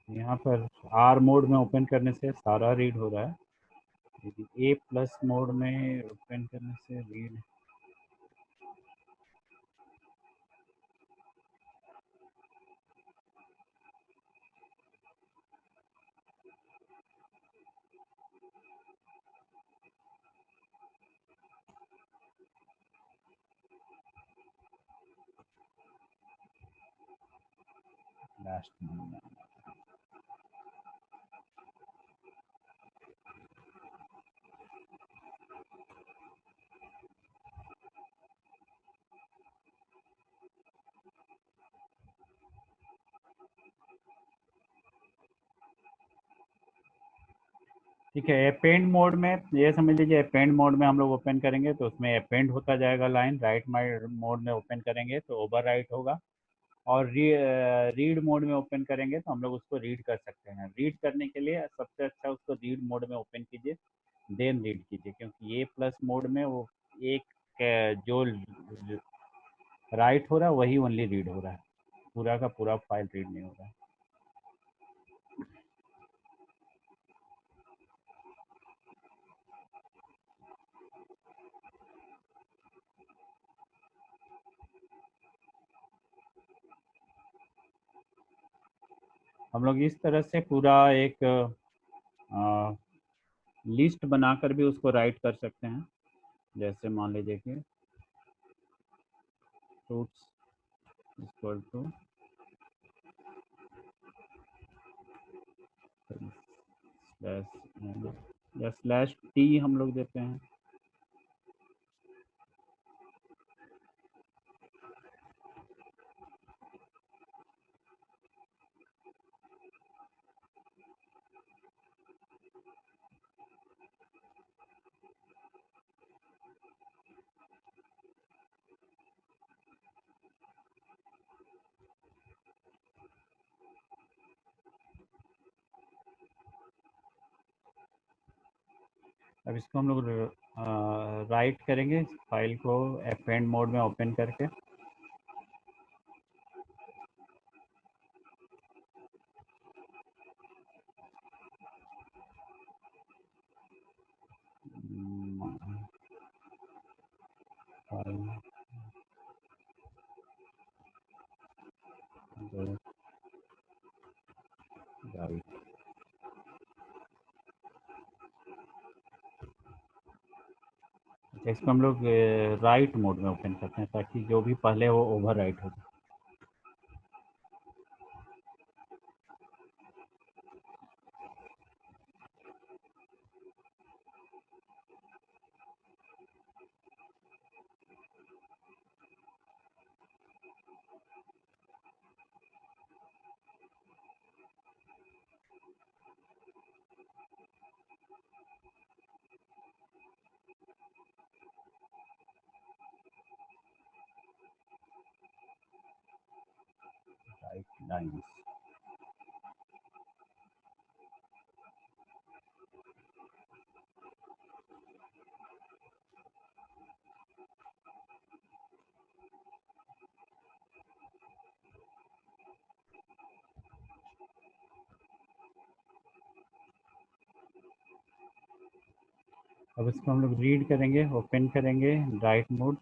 यहाँ पर आर मोड में ओपन करने से सारा रीड हो रहा है, लेकिन ए प्लस मोड में ओपन करने से रीड लास्ट में। ठीक है, अपेंड मोड में ये समझ लीजिए, अपेंड मोड में हम लोग ओपन करेंगे तो उसमें अपेंड होता जाएगा लाइन। राइट माई मोड में ओपन करेंगे तो ओवर राइट होगा। और रीड मोड में ओपन करेंगे तो हम लोग उसको रीड कर सकते हैं। रीड करने के लिए सबसे अच्छा उसको रीड मोड में ओपन कीजिए, देन रीड कीजिए, क्योंकि ये प्लस मोड में वो एक जो राइट हो रहा है वही ओनली रीड हो रहा है, पूरा का पूरा फाइल रीड नहीं हो रहा है। हम लोग इस तरह से पूरा एक लिस्ट बनाकर भी उसको राइट कर सकते हैं। जैसे मान लीजिए कि फ्रूट्स इक्वल टू स्लैश या स्लैश टी हम लोग देते हैं। अब इसको हम लोग राइट करेंगे फाइल को एपेंड मोड में ओपन करके। राइट इसको हम लोग राइट मोड में ओपन करते हैं ताकि जो भी पहले हो ओवर राइट हो जाए। राइट लाइन्स अब इसको हम लोग रीड करेंगे, ओपन करेंगे राइट मोड।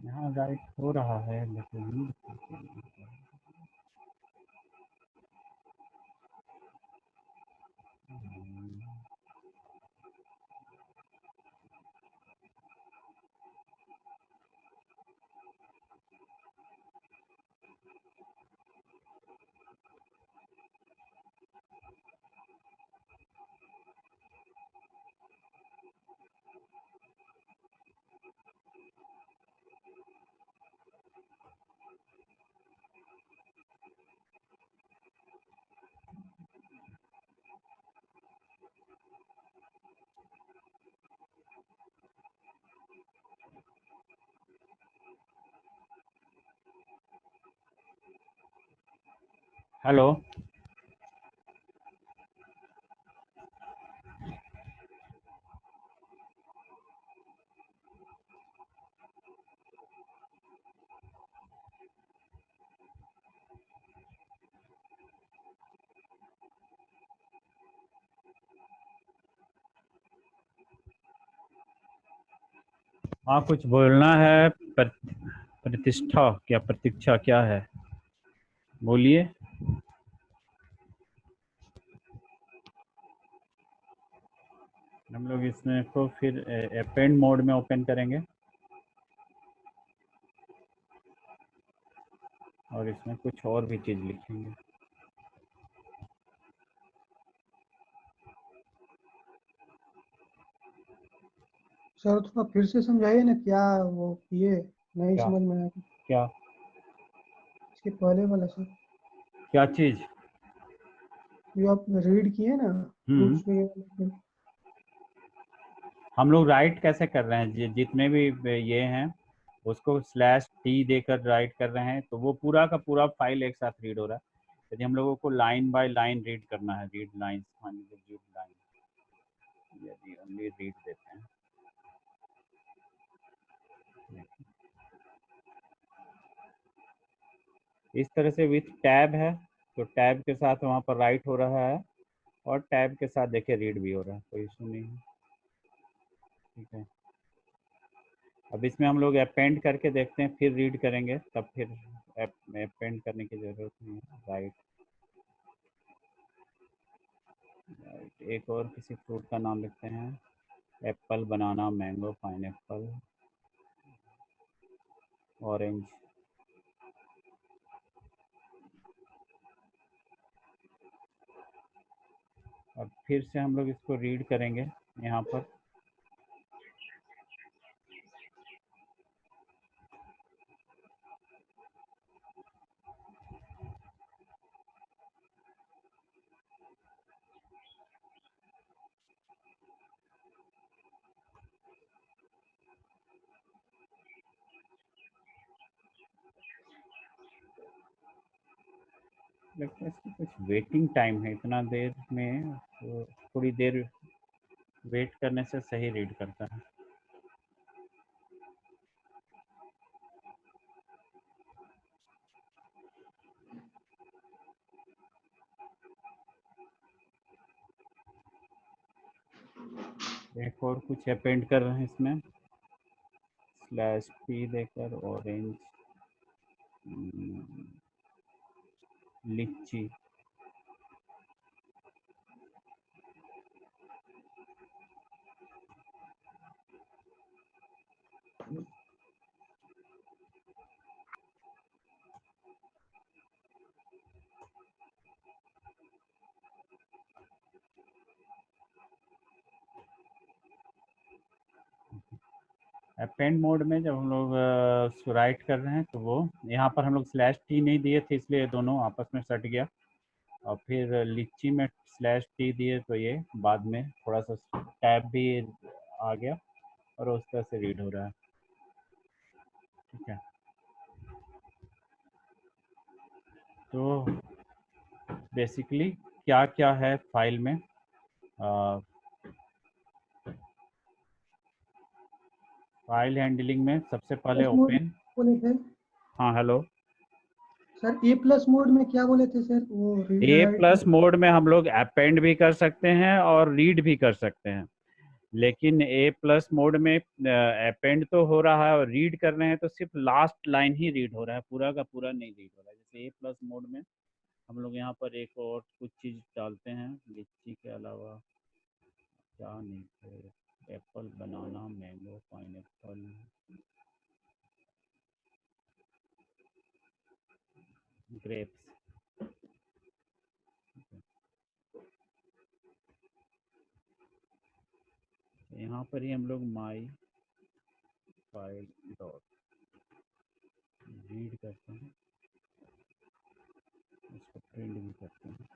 यहाँ राइट हो रहा है लेकिन हेलो। हाँ, कुछ बोलना है। प्रतिष्ठा क्या, प्रतीक्षा क्या है, बोलिए। हम लोग इसमें को फिर अपेंड मोड में ओपन करेंगे और इसमें कुछ और भी चीज़ लिखेंगे। सर थोड़ा फिर से समझाइए ना, क्या वो किए, नहीं क्या समझ में आया। क्या इसके पहले वाला सर, क्या चीज़? जो आप रीड किए ना, फ्रूट्स वगैरह। हम लोग राइट कैसे कर रहे हैं? जितने भी ये हैं उसको स्लैश टी देकर राइट कर रहे हैं, तो वो पूरा का पूरा फाइल एक साथ रीड हो रहा है। यदि हम लोगों को लाइन बाय लाइन रीड करना है, रीड लाइन, रीड लाइन, यदि ओनली रीड देते हैं, इस तरह से विथ टैब है, तो टैब के साथ वहाँ पर राइट हो रहा है और टैब के साथ देखिए रीड भी हो रहा है, कोई इशू नहीं है। ठीक है, अब इसमें हम लोग अपेंड करके देखते हैं, फिर रीड करेंगे, तब फिर अपेंड करने की ज़रूरत नहीं है। राइट, एक और किसी फ्रूट का नाम लिखते हैं, एप्पल, बनाना, मैंगो, पाइनएप्पल, ऑरेंज। अब फिर से हम लोग इसको रीड करेंगे यहाँ पर। लगता है इसकी कुछ वेटिंग टाइम है, इतना देर में, तो थोड़ी देर वेट करने से सही रीड करता है। एक और कुछ अपेंड कर रहे हैं इसमें, स्लैश पी देकर, ऑरेंज, लीची। अपेंड मोड में जब हम लोग राइट कर रहे हैं, तो वो यहाँ पर हम लोग स्लैश टी नहीं दिए थे, इसलिए दोनों आपस में सट गया। और फिर लीची में स्लैश टी दिए, तो ये बाद में थोड़ा सा टैब भी आ गया और उस तरह से रीड हो रहा है। ठीक है, तो बेसिकली क्या क्या है फाइल में? फाइल हैंडलिंग में सबसे पहले प्लस मोड ओपन। बोले थे हाँ, हेलो। सर, ए प्लस मोड में क्या बोले थे सर, वो रीड ए राइट? प्लस मोड में हम लोग अपेंड भी कर सकते हैं और रीड भी कर सकते हैं, लेकिन ए प्लस मोड में अपेंड तो हो रहा है और रीड कर रहे हैं, तो सिर्फ लास्ट लाइन ही रीड हो रहा है, पूरा का पूरा नहीं रीड हो रहा है। जैसे ए प्लस मोड में हम लोग यहाँ पर एक और कुछ चीज़ डालते हैं, लीची के अलावा क्या नहीं थे, एप्पल, बनाना, मैंगो, पाइनएप्पल, ग्रेप्स। यहाँ पर ही हम लोग माई फाइल डॉट रीड करते हैं, इसको प्रिंट भी करते हैं।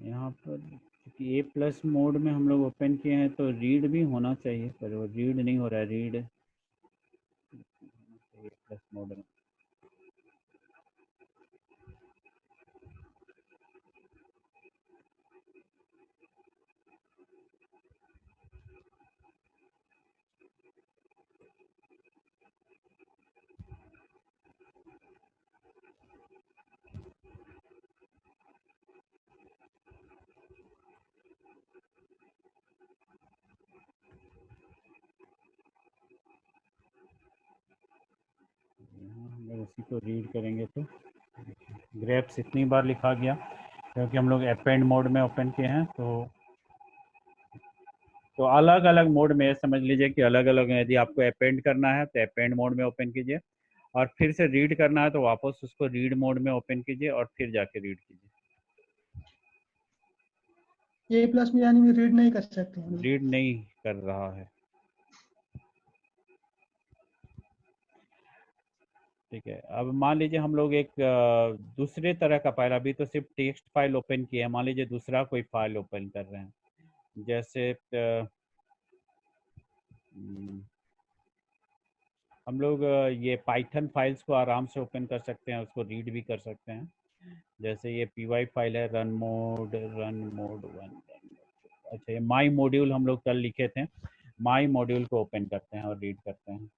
यहाँ पर ए प्लस मोड में हम लोग ओपन किए हैं तो रीड भी होना चाहिए, पर वो रीड नहीं हो रहा है। रीड ए प्लस मोड में यहाँ हम लोग उसी को रीड करेंगे तो ग्रेप्स इतनी बार लिखा गया क्योंकि हम लोग अपेंड मोड में ओपन किए हैं। तो अलग अलग मोड में समझ लीजिए कि अलग अलग है। यदि आपको अपेंड करना है तो अपेंड मोड में ओपन कीजिए, और फिर से रीड करना है तो वापस उसको रीड मोड में ओपन कीजिए और फिर जाके रीड कीजिए। ए प्लस में यानी रीड नहीं कर सकते हम लोग। रीड नहीं कर रहा है, ठीक है। अब मान लीजिए हम लोग एक दूसरे तरह का फाइल, अभी तो सिर्फ टेक्स्ट फाइल ओपन किया है, मान लीजिए दूसरा कोई फाइल ओपन कर रहे हैं, जैसे हम लोग ये पाइथन फाइल्स को आराम से ओपन कर सकते हैं, उसको रीड भी कर सकते हैं। जैसे ये py फाइल है रन मोड 1। अच्छा, ये माई मॉड्यूल हम लोग कल लिखे थे, माई मॉड्यूल को ओपन करते हैं और रीड करते हैं।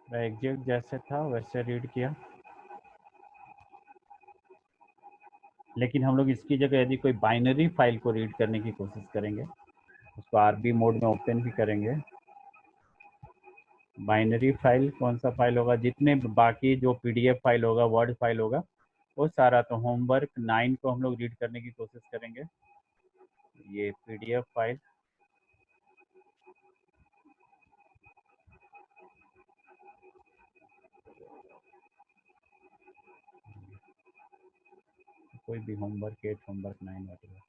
एग्जैक्ट जैसे था वैसे रीड किया, लेकिन हम लोग इसकी जगह यदि कोई बाइनरी फाइल को रीड करने की कोशिश करेंगे, उसको आरबी मोड में ओपन भी करेंगे। बाइनरी फाइल कौन सा फाइल होगा? जितने बाकी जो पीडीएफ फाइल होगा, वर्ड फाइल होगा, वो सारा। तो होमवर्क 9 को हम लोग रीड करने की कोशिश करेंगे, ये पीडीएफ फाइल। कोई भी होमवर्क 8, होमवर्क 9 वगैरह।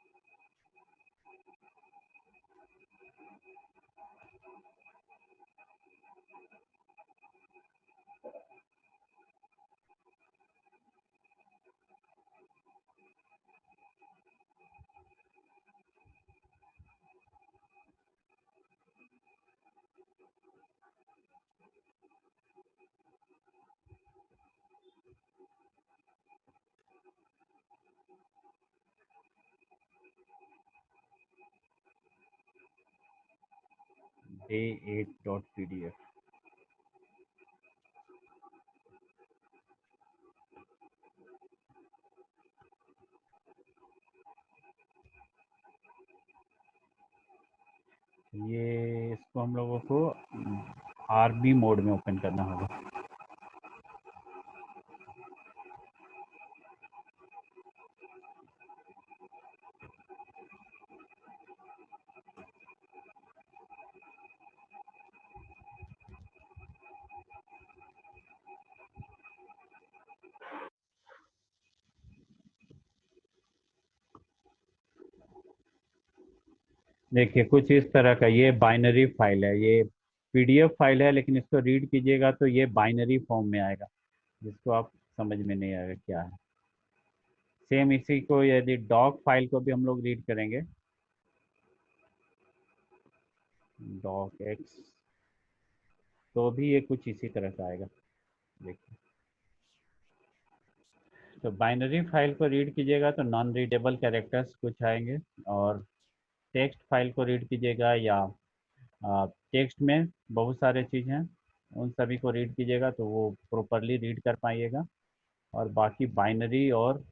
A8.pdf। ये इसको हम लोगों को आरबी मोड में ओपन करना होगा। देखिए कुछ इस तरह का ये बाइनरी फाइल है, ये पीडीएफ फाइल है, लेकिन इसको रीड कीजिएगा तो ये बाइनरी फॉर्म में आएगा, जिसको आप समझ में नहीं आएगा क्या है। सेम इसी को यदि डॉक फाइल को भी हम लोग रीड करेंगे, डॉक एक्स, तो भी ये कुछ इसी तरह का आएगा। देखिए, तो बाइनरी फाइल को रीड कीजिएगा तो नॉन रीडेबल कैरेक्टर्स कुछ आएंगे, और टेक्स्ट फाइल को रीड कीजिएगा या टेक्स्ट में बहुत सारे चीज़ हैं, उन सभी को रीड कीजिएगा तो वो प्रॉपरली रीड कर पाइएगा। और बाकी बाइनरी और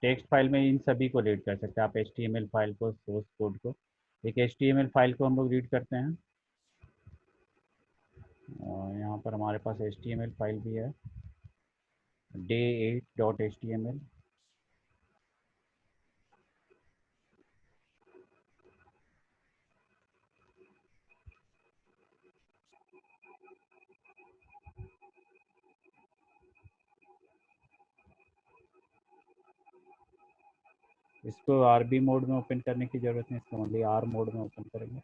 टेक्स्ट फाइल में इन सभी को रीड कर सकते हैं आप। HTML फाइल को, सोर्स कोड को, एक HTML फाइल को हम लोग रीड करते हैं, और यहाँ पर हमारे पास HTML फाइल भी है, day8.html। इसको आरबी मोड में ओपन करने की जरूरत नहीं, इसको ओनली आर मोड में ओपन करेंगे।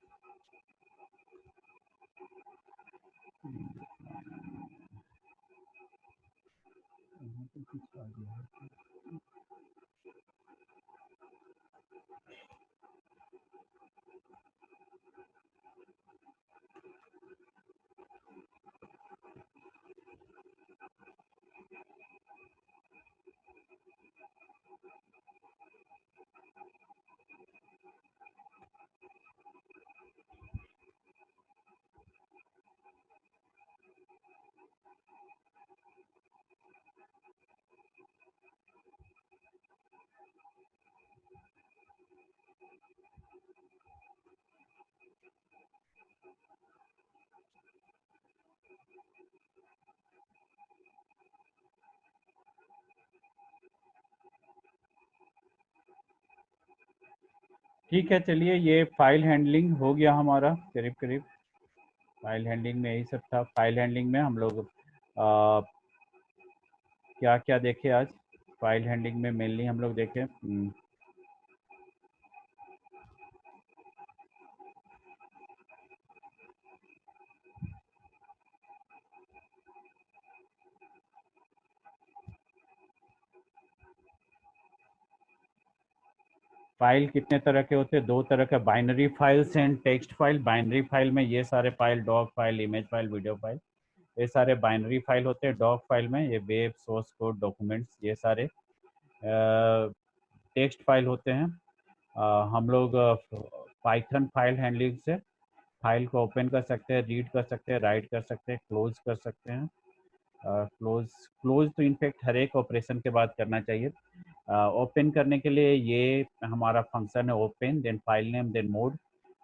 ठीक है, चलिए ये फाइल हैंडलिंग हो गया हमारा करीब करीब। फाइल हैंडलिंग में यही सब था। फाइल हैंडलिंग में हम लोग क्या क्या देखे आज? फाइल हैंडलिंग में मेनली हम लोग देखे फाइल कितने तरह के होते हैं? दो तरह के, binary files and text file. Binary file में ये सारे file, dog file, image file, video file, ये सारे बाइनरी फाइल होते हैं। डॉग फाइल में ये वेब, सोर्स कोड, डॉक्यूमेंट्स, ये सारे टेक्स्ट फाइल होते हैं। हम लोग पाइथन फाइल हैंडलिंग से फाइल को ओपन कर सकते हैं, रीड कर सकते हैं, राइट कर सकते हैं, क्लोज कर सकते हैं। क्लोज तो इनफैक्ट हर एक ऑपरेशन के बाद करना चाहिए। ओपन करने के लिए ये हमारा फंक्शन है open, then file name, then mode.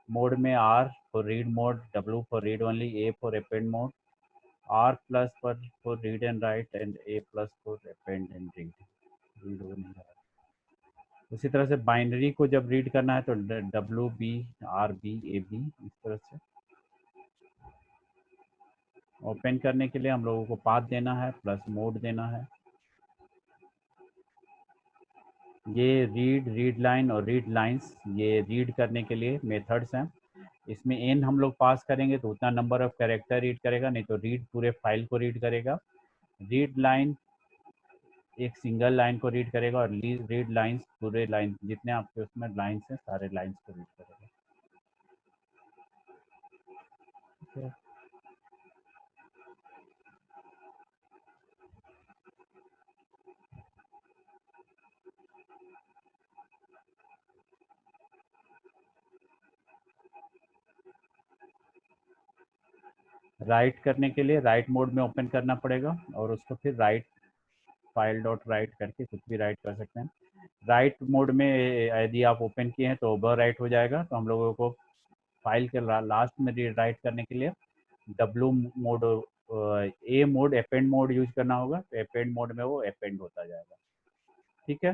Mode में R for read mode, W for read only, A for append mode, R plus for read and write, and A plus for append and read only. उसी तरह से binary को जब read करना है तो W B, R B, A B, इस तरह से। ओपन करने के लिए हम लोगों को पाथ देना है प्लस मोड देना है। ये रीड लाइन और रीड लाइंस, ये रीड करने के लिए मेथड्स हैं। इसमें एन हम लोग पास करेंगे तो उतना नंबर ऑफ कैरेक्टर रीड करेगा, नहीं तो रीड पूरे फाइल को रीड करेगा। रीड लाइन एक सिंगल लाइन को रीड करेगा, और रीड लाइंस पूरे लाइन, जितने आपके उसमें लाइंस हैं सारे लाइंस को रीड करेगा। ठीक है। राइट करने के लिए राइट मोड में ओपन करना पड़ेगा, और उसको फिर राइट फाइल डॉट राइट करके कुछ भी राइट कर सकते हैं। राइट मोड में यदि आप ओपन किए हैं तो ओवर राइट हो जाएगा, तो हम लोगों को फाइल के लास्ट में राइट करने के लिए डब्ल्यू मोड, ए मोड, अपेंड मोड यूज करना होगा। तो अपेंड मोड में वो अपेंड होता जाएगा। ठीक है।